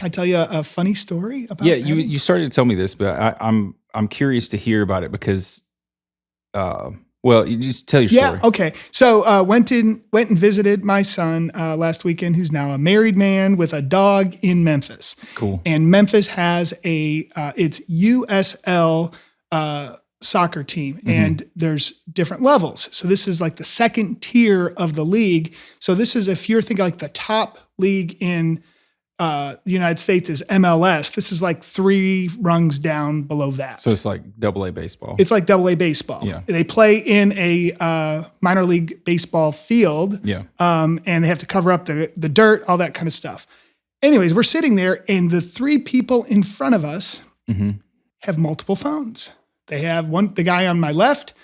Can I tell you a funny story about Yeah, betting? you started to tell me this, but I'm curious to hear about it because, well, you just tell your Yeah. story. Okay. So went and visited my son last weekend, who's now a married man with a dog in Memphis. Cool. And Memphis has it's USL soccer team, and there's different levels. So this is like the second tier of the league. So this is, if you're thinking like the top league in the United States is MLS. This is like 3 rungs down below that. So it's like AA baseball. It's like AA baseball. Yeah. They play in a minor league baseball field. Yeah. And they have to cover up the dirt, all that kind of stuff. Anyways, we're sitting there, and the 3 people in front of us have multiple phones. They have the guy on my left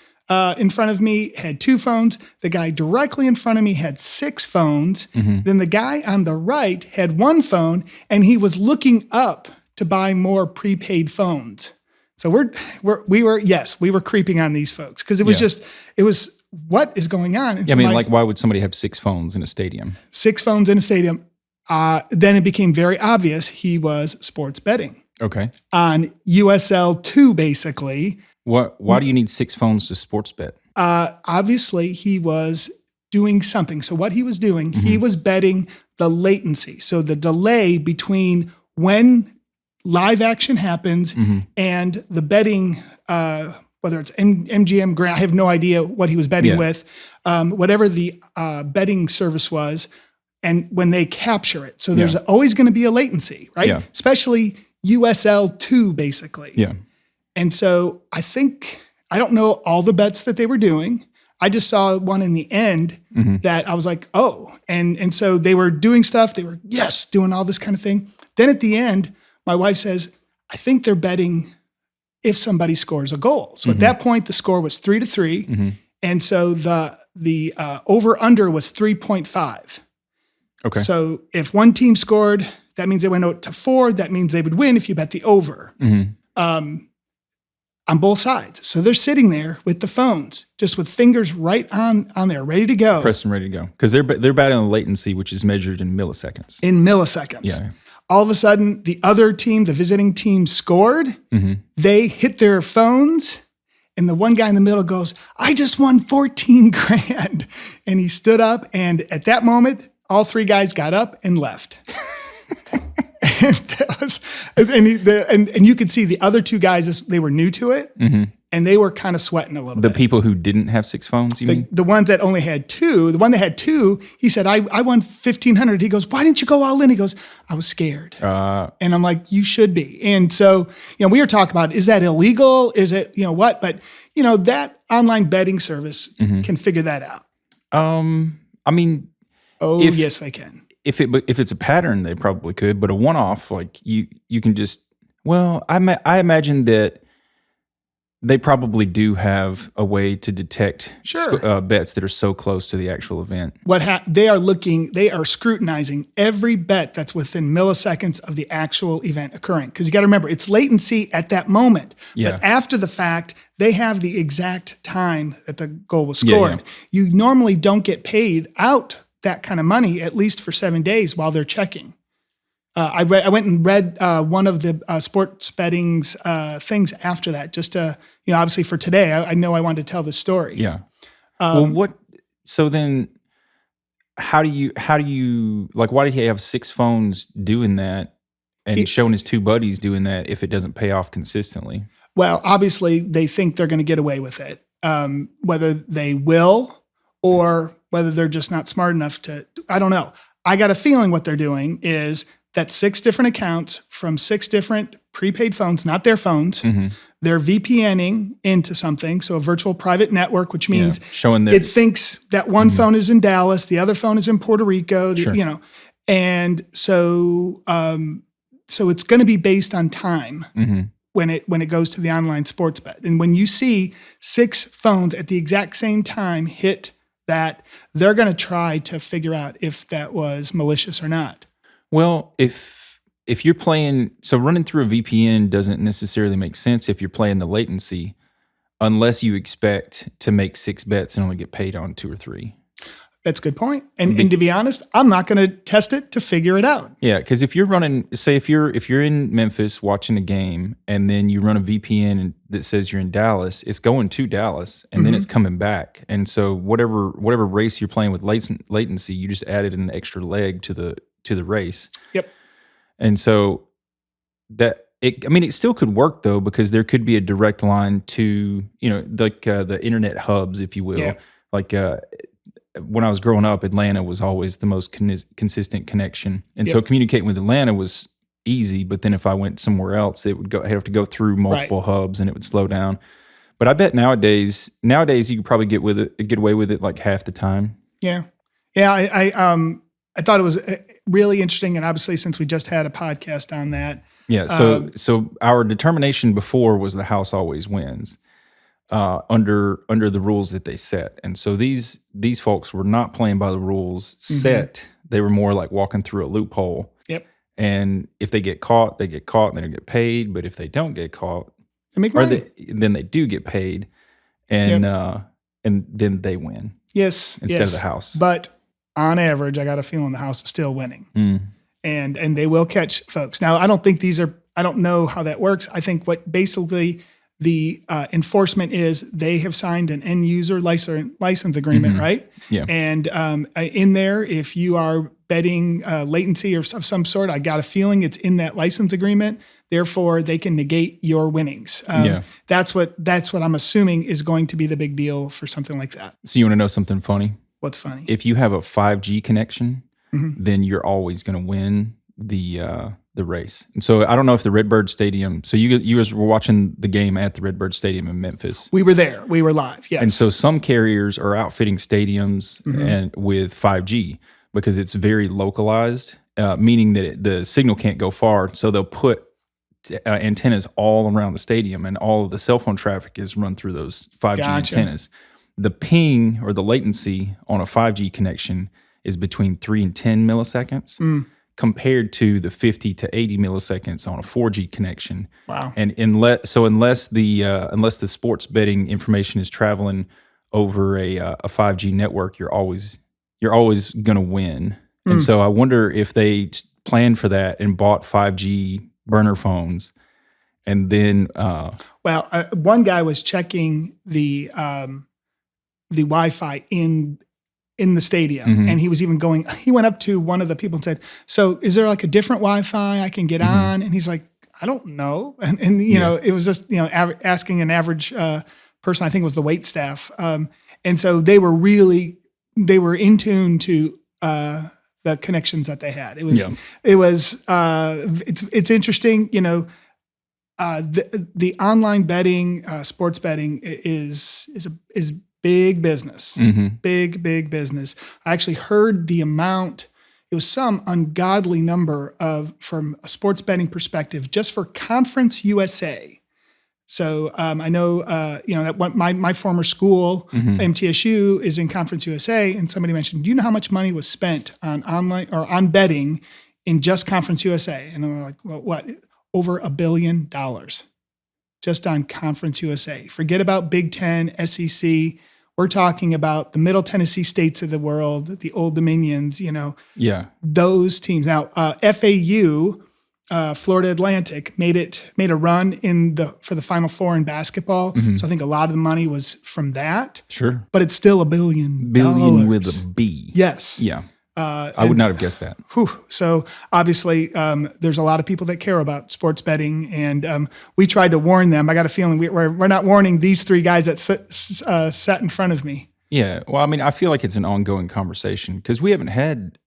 in front of me had 2 phones. The guy directly in front of me had 6 phones. Then the guy on the right had 1 phone, and he was looking up to buy more prepaid phones. So we were creeping on these folks because it was what is going on? And Yeah, I mean, like, why would somebody have 6 phones in a stadium? 6 phones in a stadium. Then it became very obvious he was sports betting Okay. on USL 2, basically. Why do you need 6 phones to sports bet? Obviously, he was doing something. So what he was doing, he was betting the latency. So the delay between when live action happens and the betting, whether it's MGM Grand, I have no idea what he was betting with, whatever the betting service was, and when they capture it. So there's always going to be a latency, right? Yeah. Especially USL 2, basically. Yeah. And so I don't know all the bets that they were doing. I just saw one in the end that I was like, oh. And so they were doing stuff. They were, doing all this kind of thing. Then at the end, my wife says, I think they're betting if somebody scores a goal. So at that point, the score was 3-3. And so the over-under was 3.5. Okay. So if one team scored, that means they went out to 4. That means they would win if you bet the over. On both sides. So they're sitting there with the phones, just with fingers right on there, ready to go. Pressed and ready to go. Because they're batting on latency, which is measured in milliseconds. Yeah. All of a sudden, the other team, the visiting team, scored. They hit their phones, and the one guy in the middle goes, I just won 14 grand. And he stood up, and at that moment, all 3 guys got up and left. And you could see the other 2 guys, they were new to it, and they were kind of sweating a little bit. The people who didn't have 6 phones, you mean? The ones that only had 2. The one that had 2, he said, I won 1,500. He goes, why didn't you go all in? He goes, I was scared. And I'm like, you should be. And so, we were talking about, is that illegal? Is it, what? But, that online betting service can figure that out. I mean, yes, they can. If it's a pattern, they probably could, but a one-off, like you can just, I imagine that they probably do have a way to detect bets that are so close to the actual event. They are scrutinizing every bet that's within milliseconds of the actual event occurring. Because you got to remember, it's latency at that moment. Yeah. But after the fact, they have the exact time that the goal was scored. You normally don't get paid out that kind of money, at least for 7 days while they're checking. I went and read one of the sports betting's things after that, just to, obviously for today, I know I wanted to tell this story. Yeah. So then how do you, like, why did he have 6 phones doing that and showing his 2 buddies doing that if it doesn't pay off consistently? Well, obviously they think they're going to get away with it. Whether they will or whether they're just not smart enough to, I don't know. I got a feeling what they're doing is that 6 different accounts from 6 different prepaid phones, not their phones. They're VPNing into something, so a virtual private network, which means it thinks that one phone is in Dallas, the other phone is in Puerto Rico, and so it's going to be based on time when it goes to the online sports bet. And when you see 6 phones at the exact same time hit that, they're going to try to figure out if that was malicious or not. Well, if you're playing, so running through a VPN doesn't necessarily make sense if you're playing the latency, unless you expect to make 6 bets and only get paid on 2 or 3. That's a good point. And to be honest, I'm not going to test it to figure it out. Yeah, because if you're running, say if you're in Memphis watching a game, and then you run a VPN that says you're in Dallas, it's going to Dallas, and then it's coming back. And so whatever race you're playing with latency, you just added an extra leg to the race. Yep. And so it still could work though, because there could be a direct line to, like the internet hubs, if you will. Yeah. Like when I was growing up, Atlanta was always the most consistent connection. And so communicating with Atlanta was easy, but then if I went somewhere else, it would have to go through multiple hubs and it would slow down. But I bet nowadays you could probably get away with it like half the time. Yeah. Yeah. I thought it was really interesting. And obviously, since we just had a podcast on that. Yeah. So our determination before was the house always wins. Under the rules that they set. And so these folks were not playing by the rules set. They were more like walking through a loophole. Yep. And if they get caught, and they get paid. But if they don't get caught, they make money. Then they do get paid, and then they win. Yes. Instead of the house. But on average, I got a feeling the house is still winning. And they will catch folks. Now, I don't think I don't know how that works. I think what basically the enforcement is, they have signed an end user license agreement, right? Yeah. And in there, if you are betting latency of some sort, I got a feeling it's in that license agreement. Therefore, they can negate your winnings. That's what I'm assuming is going to be the big deal for something like that. So you want to know something funny? What's funny? If you have a 5G connection, then you're always going to win the race. And so I don't know if the Redbird Stadium. So you guys were watching the game at the Redbird Stadium in Memphis. We were there. We were live. Yes. And so some carriers are outfitting stadiums and with 5G because it's very localized, meaning that the signal can't go far. So they'll put antennas all around the stadium, and all of the cell phone traffic is run through those 5G antennas. The ping or the latency on a 5G connection is between 3 and 10 milliseconds. Compared to the 50 to 80 milliseconds on a 4G connection. Wow. And unless the sports betting information is traveling over a 5G network, you're always going to win. And so I wonder if they planned for that and bought 5G burner phones, and then one guy was checking the Wi-Fi in the stadium. And he was even he went up to one of the people and said, so is there like a different Wi-Fi I can get on? And he's like, I don't know. And you know, it was just, asking an average person, I think it was the wait staff. And so they were in tune to the connections that they had. It's interesting, the online betting, sports betting is big business, big business. I actually heard the amount, it was some ungodly number from a sports betting perspective, just for Conference USA. So I know, that my former school, MTSU, is in Conference USA, and somebody mentioned, do you know how much money was spent on online or on betting in just Conference USA? And I'm like, well, what? Over $1 billion just on Conference USA. Forget about Big Ten, SEC. We're talking about the Middle Tennessee states of the world, the Old Dominions, those teams. Now, FAU, Florida Atlantic, made a run for the Final Four in basketball. So I think a lot of the money was from that. Sure. But it's still $1 billion. Billion with a B. Yes. Yeah. I would not have guessed that. So obviously, there's a lot of people that care about sports betting, and we tried to warn them. I got a feeling we're not warning these three guys that sat in front of me. Yeah, well, I mean, I feel like it's an ongoing conversation because we haven't had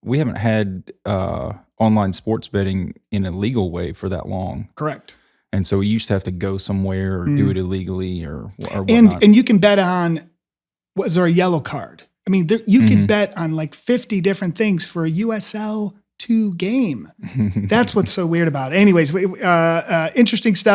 online sports betting in a legal way for that long. Correct. And so we used to have to go somewhere or do it illegally or whatnot. And you can bet on, was there a yellow card? I mean, you could bet on like 50 different things for a USL 2 game. That's what's so weird about it. Anyways, interesting stuff.